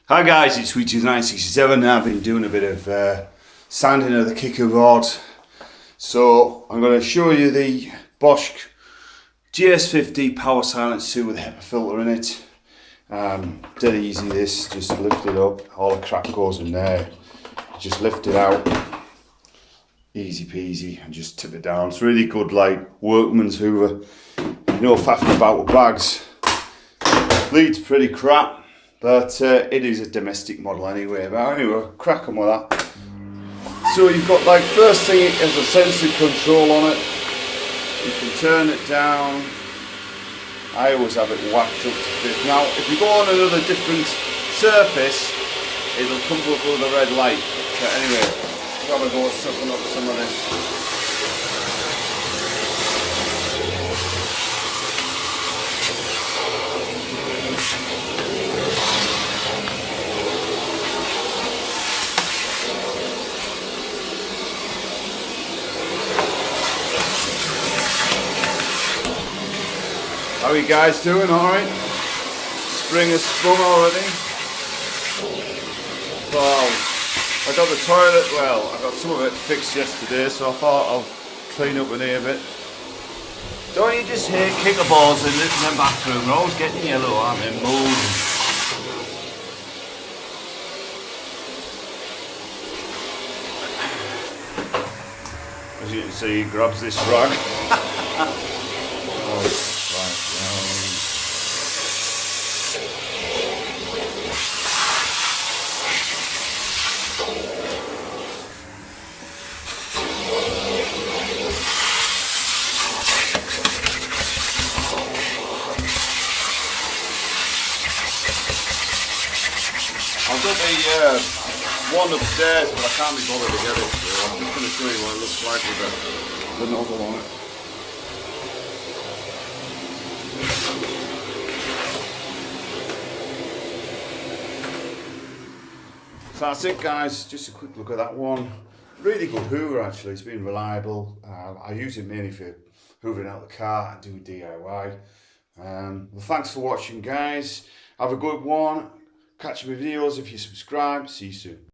Hi guys, it's Sweet2967. I've been doing a bit of sanding of the kicker rod. So I'm going to show you the Bosch gs-50 power silence 2 with a HEPA filter in it. Dead easy this, just lift it up, all the crap goes in there. Just lift it out, easy peasy, and just tip it down. It's really good, like workman's hoover. No faffing about with bags. Lead's pretty crap. But it is a domestic model anyway. But anyway, crack on with that. So you've got, like, first thing is a sensory control on it. You can turn it down. I always have it whacked up to fit. Now, if you go on another different surface, it'll come up with a red light. So anyway, I'm gonna go sucking up some of this. How are you guys doing? Alright? Spring has sprung already. Well, I got the toilet, well, I got some of it fixed yesterday, so I thought I'll clean up in here a bit. Don't you just hate kicker balls in the bathroom? They're always getting yellow, aren't they? Mold. As you can see, he grabs this rag. Oh. I've got the one upstairs, but I can't be bothered to get it, so I'm just going to show you what it looks like with the nozzle on it. So that's it guys, just a quick look at that one. Really good hoover actually, it's been reliable. I use it mainly for hoovering out the car and doing DIY. Well, thanks for watching guys, have a good one. Catch my videos if you subscribe. See you soon.